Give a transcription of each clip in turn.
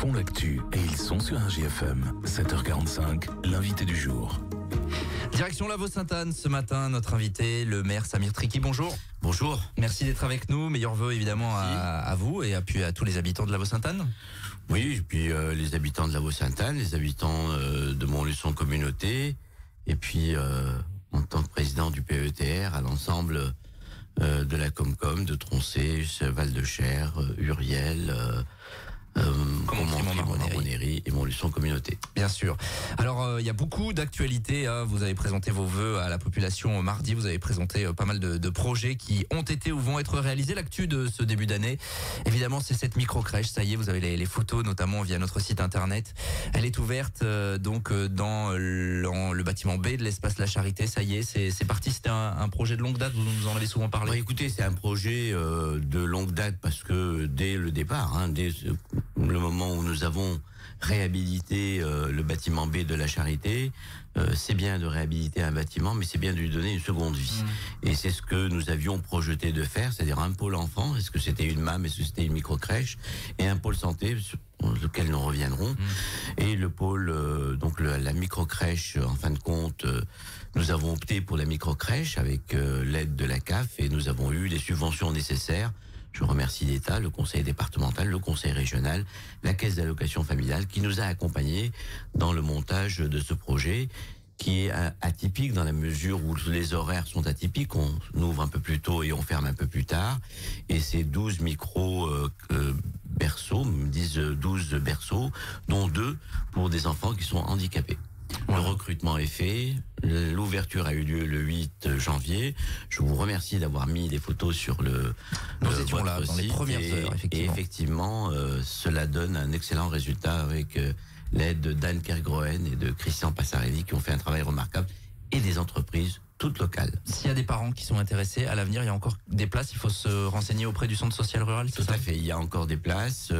font l'actu et ils sont sur un GFM. 7h45, l'invité du jour. Direction Lavaux-Sainte-Anne ce matin, notre invité, le maire Samir Triki. Bonjour. Bonjour. Merci d'être avec nous. Meilleurs vœux évidemment à vous et puis à tous les habitants de Lavaux-Sainte-Anne. Oui, et puis les habitants de Lavaux-Sainte-Anne, les habitants de Montluçon Communauté, et puis en tant que président du PETR, à l'ensemble de la Comcom, de Troncé, Val-de-Cher, Uriel, Montmorency et Montluçon Communauté. Bien sûr. Alors, il y a beaucoup d'actualités. Vous avez présenté vos vœux à la population mardi. Vous avez présenté pas mal de projets qui ont été ou vont être réalisés. L'actu de ce début d'année, évidemment, c'est cette micro-crèche. Ça y est, vous avez les photos, notamment via notre site internet. Elle est ouverte donc dans le bâtiment B de l'espace La Charité. Ça y est, c'est parti. C'était un projet de longue date. Vous nous en avez souvent parlé. Bah, écoutez, c'est un projet de longue date parce que dès le départ, dès le moment où nous avons réhabilité le bâtiment B de La Charité, c'est bien de réhabiliter un bâtiment, mais c'est bien de lui donner une seconde vie. Et c'est ce que nous avions projeté de faire, c'est-à-dire un pôle enfant, est-ce que c'était une MAM, est-ce que c'était une micro-crèche, et un pôle santé, sur lequel nous reviendrons. Et le pôle, donc la micro-crèche, en fin de compte, nous avons opté pour la micro-crèche avec l'aide de la CAF, et nous avons eu les subventions nécessaires. Je remercie l'État, le conseil départemental, le conseil régional, la caisse d'allocation familiale qui nous a accompagnés dans le montage de ce projet qui est atypique dans la mesure où les horaires sont atypiques. On ouvre un peu plus tôt et on ferme un peu plus tard. Et c'est 12 berceaux, 12 berceaux, dont 2 pour des enfants qui sont handicapés. Le recrutement est fait, l'ouverture a eu lieu le 8 janvier. Je vous remercie d'avoir mis des photos sur Nous étions là dans les premières heures, effectivement. Et effectivement, cela donne un excellent résultat avec l'aide d'Anne Kergroen et de Christian Passarelli qui ont fait un travail remarquable et des entreprises toutes locales. S'il y a des parents qui sont intéressés, à l'avenir, il y a encore des places. Il faut se renseigner auprès du centre social rural. Tout à fait. Il y a encore des places.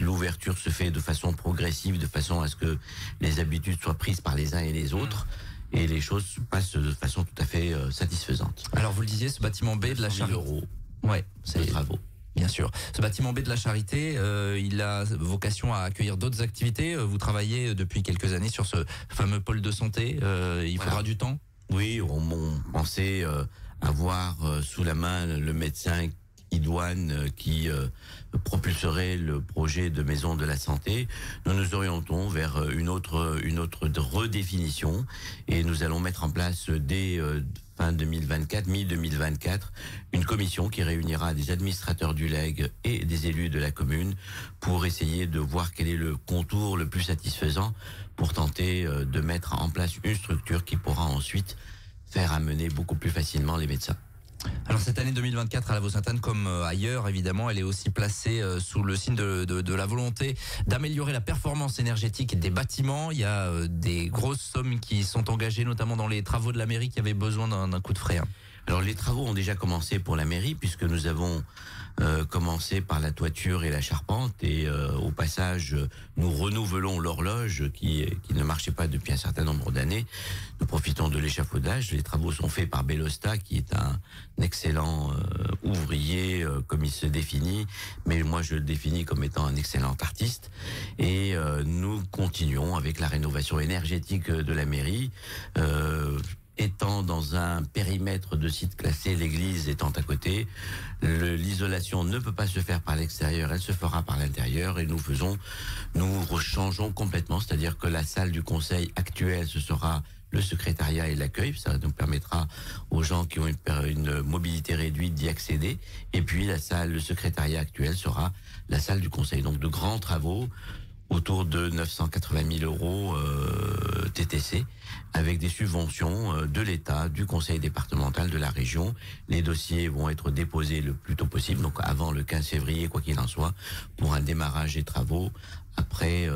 L'ouverture se fait de façon progressive, de façon à ce que les habitudes soient prises par les uns et les autres. Et les choses se passent de façon tout à fait satisfaisante. Alors, vous le disiez, ce bâtiment B de La Charité. €. Ouais, c'est les travaux. Bien sûr. Ce bâtiment B de La Charité, il a vocation à accueillir d'autres activités. Vous travaillez depuis quelques années sur ce fameux pôle de santé. Il faudra du temps. Oui, on pensait avoir sous la main le médecin idoine qui propulserait le projet de maison de la santé. Nous nous orientons vers une autre redéfinition et nous allons mettre en place dès fin 2024, mi-2024, une commission qui réunira des administrateurs du LEG et des élus de la commune pour essayer de voir quel est le contour le plus satisfaisant pour tenter de mettre en place une structure qui pourra ensuite faire amener beaucoup plus facilement les médecins. Alors cette année 2024 à Lavaux-Sainte-Anne, comme ailleurs évidemment, elle est aussi placée sous le signe de la volonté d'améliorer la performance énergétique des bâtiments. Il y a des grosses sommes qui sont engagées, notamment dans les travaux de la mairie qui avaient besoin d'un coup de frais. Alors les travaux ont déjà commencé pour la mairie puisque nous avons commencé par la toiture et la charpente et au passage nous renouvelons l'horloge qui ne marchait pas depuis un certain nombre d'années. Nous profitons de l'échafaudage. Les travaux sont faits par Bellosta qui est un excellent ouvrier comme il se définit, mais moi je le définis comme étant un excellent artiste. Et nous continuons avec la rénovation énergétique de la mairie. Étant dans un périmètre de site classé, l'église étant à côté, l'isolation ne peut pas se faire par l'extérieur, elle se fera par l'intérieur et nous changeons complètement, c'est-à-dire que la salle du conseil actuelle, ce sera le secrétariat et l'accueil, ça nous permettra aux gens qui ont une mobilité réduite d'y accéder, et puis le secrétariat actuel sera la salle du conseil. Donc de grands travaux autour de 980 000 € TTC, avec des subventions de l'État, du conseil départemental, de la région. Les dossiers vont être déposés le plus tôt possible, donc avant le 15 février, quoi qu'il en soit, pour un démarrage des travaux, après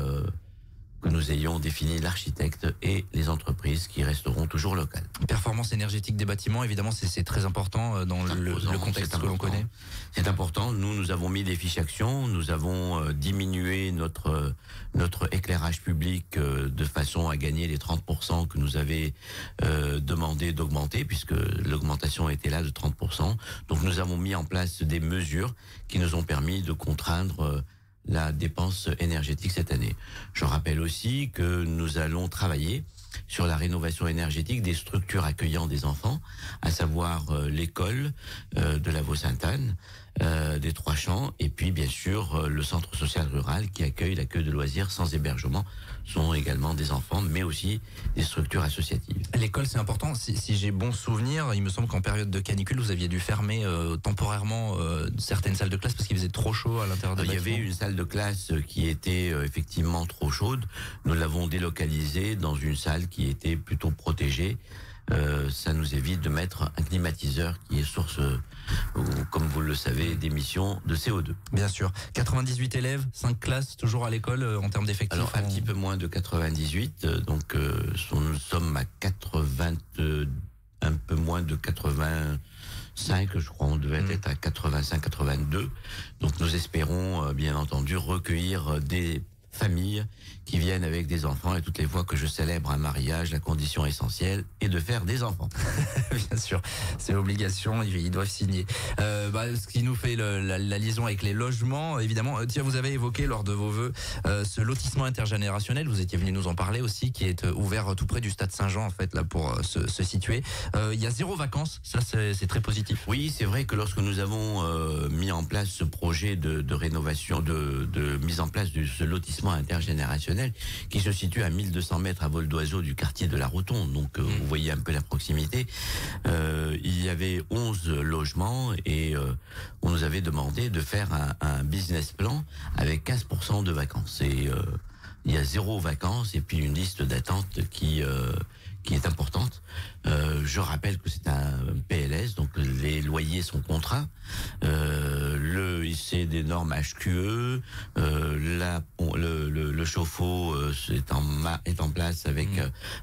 que nous ayons défini l'architecte et les entreprises qui resteront toujours locales. Performance énergétique des bâtiments, évidemment, c'est très important dans le contexte que l'on connaît. C'est important. Nous avons mis des fiches actions. Nous avons diminué notre éclairage public de façon à gagner les 30% que nous avait demandé d'augmenter, puisque l'augmentation était là de 30%. Donc nous avons mis en place des mesures qui nous ont permis de contraindre la dépense énergétique cette année. Je rappelle aussi que nous allons travailler sur la rénovation énergétique des structures accueillant des enfants, à savoir l'école de la Vaux-Sainte-Anne, des Trois Champs, et puis bien sûr le centre social rural qui accueille l'accueil de loisirs sans hébergement, sont également des enfants, mais aussi des structures associatives. L'école, c'est important. Si j'ai bon souvenir, il me semble qu'en période de canicule, vous aviez dû fermer temporairement certaines salles de classe parce qu'il faisait trop chaud à l'intérieur de Il y avait une salle de classe qui était effectivement trop chaude. Nous l'avons délocalisée dans une salle qui était plutôt protégée. Ça nous évite de mettre un climatiseur qui est source, comme vous le savez, d'émissions de CO2. Bien sûr. 98 élèves, 5 classes, toujours à l'école en termes d'effectifs. Alors un petit peu moins de 98, donc nous sommes à 80, un peu moins de 85, je crois, on devait être à 85, 82. Donc nous espérons bien entendu recueillir des familles qui viennent avec des enfants, et toutes les fois que je célèbre un mariage, la condition essentielle est de faire des enfants. Bien sûr, c'est l'obligation, ils doivent signer. Ce qui nous fait la liaison avec les logements, évidemment. Tiens, vous avez évoqué lors de vos vœux ce lotissement intergénérationnel, vous étiez venu nous en parler aussi, qui est ouvert tout près du stade Saint-Jean, en fait, là, pour se situer. Il y a 0 vacances, ça c'est très positif. Oui, c'est vrai que lorsque nous avons mis en place ce projet de rénovation, de mise en place de ce lotissement intergénérationnel, qui se situe à 1200 mètres à vol d'oiseau du quartier de la Rotonde, donc vous voyez un peu la proximité, il y avait 11 logements et on nous avait demandé de faire un business plan avec 15% de vacances, et il y a 0 vacances et puis une liste d'attente qui est importante. Je rappelle que c'est un PLS, donc les loyers sont contraints. C'est des normes HQE. Le chauffe-eau est en place avec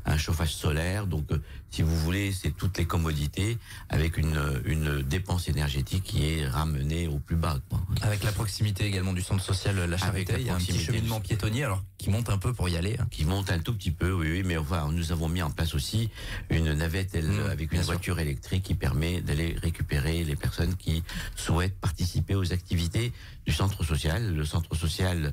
un chauffage solaire. Donc, si vous voulez, c'est toutes les commodités avec une dépense énergétique qui est ramenée au plus bas, quoi. Avec la proximité également du centre social La Charité, il y a un petit cheminement piétonnier, alors qui monte un peu pour y aller. Qui monte un tout petit peu, oui, mais enfin, nous avons mis en place aussi une navette avec une voiture électrique qui permet d'aller récupérer les personnes qui souhaitent participer aux activités du centre social. Le centre social,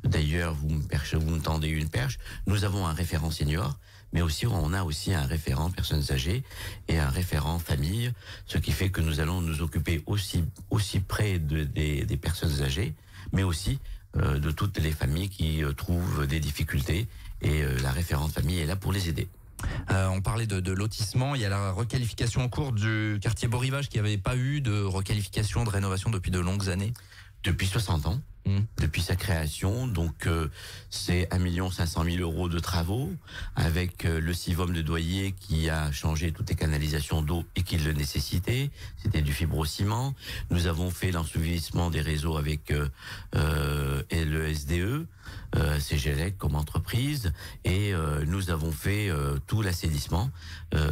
d'ailleurs, vous me tendez une perche. Nous avons un référent senior, mais aussi on a aussi un référent personnes âgées et un référent famille, ce qui fait que nous allons nous occuper aussi près des personnes âgées, mais aussi de toutes les familles qui trouvent des difficultés, et la référente famille est là pour les aider. On parlait de lotissement, il y a la requalification en cours du quartier Beau Rivage qui n'avait pas eu de requalification, de rénovation depuis de longues années. Depuis 60 ans. Depuis sa création, donc c'est 1 500 000 € de travaux, avec le Sivom de Doyer qui a changé toutes les canalisations d'eau et qui le nécessitait. C'était du fibrociment. Nous avons fait l'ensevelissement des réseaux avec et le SDE, CGLEC comme entreprise, et nous avons fait tout l'assainissement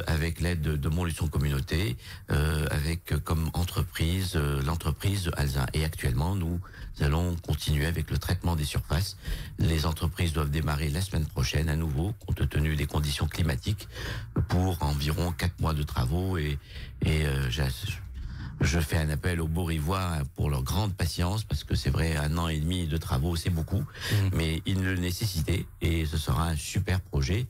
avec l'aide de Montluçon Communauté, avec comme entreprise l'entreprise Alzin. Et actuellement, nous allons continuer avec le traitement des surfaces. Les entreprises doivent démarrer la semaine prochaine à nouveau, compte tenu des conditions climatiques, pour environ 4 mois de travaux, et je fais un appel aux Beaurivois pour leur grande patience, parce que c'est vrai, 1 an et demi de travaux, c'est beaucoup, mais ils le nécessitaient, et ce sera un super projet.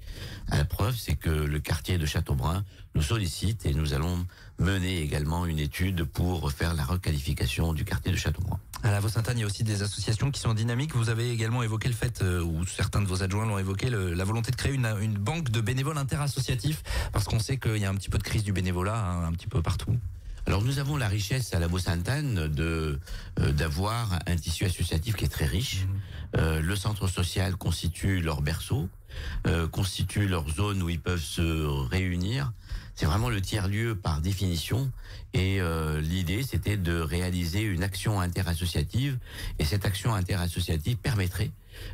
La preuve, c'est que le quartier de Châteaubrun nous sollicite, et nous allons mener également une étude pour faire la requalification du quartier de Châteaubrun. À la Vaux-Sainte-Anne, il y a aussi des associations qui sont dynamiques. Vous avez également évoqué le fait, ou certains de vos adjoints l'ont évoqué, la volonté de créer une banque de bénévoles interassociatifs, parce qu'on sait qu'il y a un petit peu de crise du bénévolat, hein, un petit peu partout. Alors nous avons la richesse à la Vaux-Sainte-Anne d'avoir un tissu associatif qui est très riche. Le centre social constitue leur berceau, constitue leur zone où ils peuvent se réunir. C'est vraiment le tiers-lieu par définition, et l'idée c'était de réaliser une action interassociative, et cette action interassociative permettrait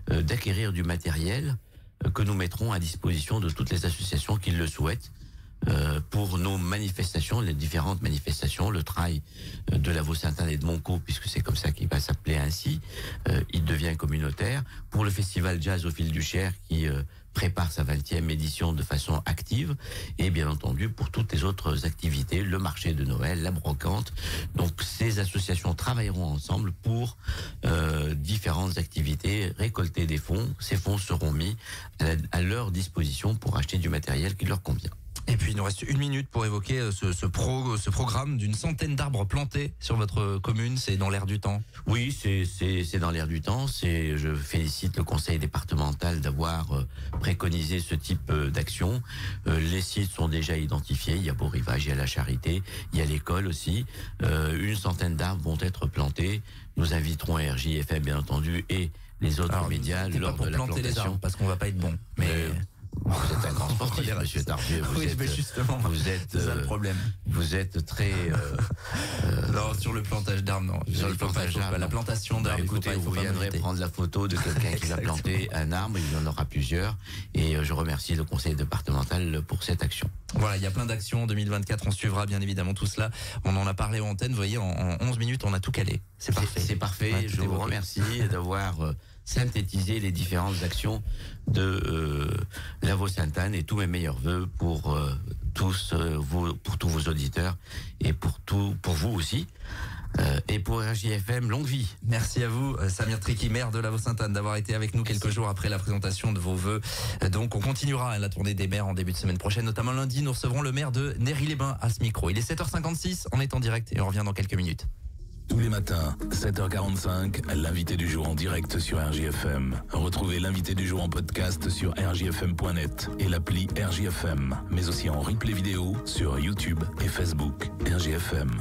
d'acquérir du matériel que nous mettrons à disposition de toutes les associations qui le souhaitent. pour nos manifestations, les différentes manifestations, le trail de la Vaux-Sainte-Anne et de Moncaut, puisque c'est comme ça qu'il va s'appeler ainsi, il devient communautaire. Pour le festival Jazz au fil du Cher qui prépare sa 20e édition de façon active, et bien entendu pour toutes les autres activités, le marché de Noël, la brocante. Donc ces associations travailleront ensemble pour différentes activités, récolter des fonds. Ces fonds seront mis à leur disposition pour acheter du matériel qui leur convient. Et puis il nous reste 1 minute pour évoquer ce programme d'une centaine d'arbres plantés sur votre commune. C'est dans l'air du temps. Oui, c'est dans l'air du temps. Je félicite le conseil départemental d'avoir préconisé ce type d'action. Les sites sont déjà identifiés. Il y a Beau-Rivage, il y a la Charité, il y a l'école aussi. Une centaine d'arbres vont être plantés. Nous inviterons RJFM bien entendu et les autres médias lors de la plantation. Les arbres parce qu'on va pas être bon. Mais vous êtes un grand sportif, monsieur Tardieu. Mais justement, c'est ça le problème. Vous êtes très... non, sur le plantage d'arbres, non. Sur le plantage d'arbres, la plantation d'arbres. Écoutez, vous viendrez prendre la photo de quelqu'un qui va planter un arbre, il y en aura plusieurs. Et je remercie le conseil départemental pour cette action. Voilà, il y a plein d'actions en 2024, on suivra bien évidemment tout cela. On en a parlé en antenne, vous voyez, en 11 minutes, on a tout calé. C'est parfait. C'est parfait, ouais, je vous remercie d'avoir synthétisé les différentes actions de la Vaux-Sainte-Anne et tous mes meilleurs vœux pour tous vos auditeurs et pour vous aussi. Et pour RJFM, longue vie. Merci à vous, Samir Triki, maire de la Vaux-Sainte-Anne, d'avoir été avec nous quelques jours après la présentation de vos vœux. Donc on continuera la tournée des maires en début de semaine prochaine, notamment lundi, nous recevrons le maire de Néry-les-Bains à ce micro. Il est 7h56, on est en direct et on revient dans quelques minutes. Tous les matins, 7h45, l'invité du jour en direct sur RJFM. Retrouvez l'invité du jour en podcast sur rjfm.net et l'appli RJFM, mais aussi en replay vidéo sur YouTube et Facebook. RJFM.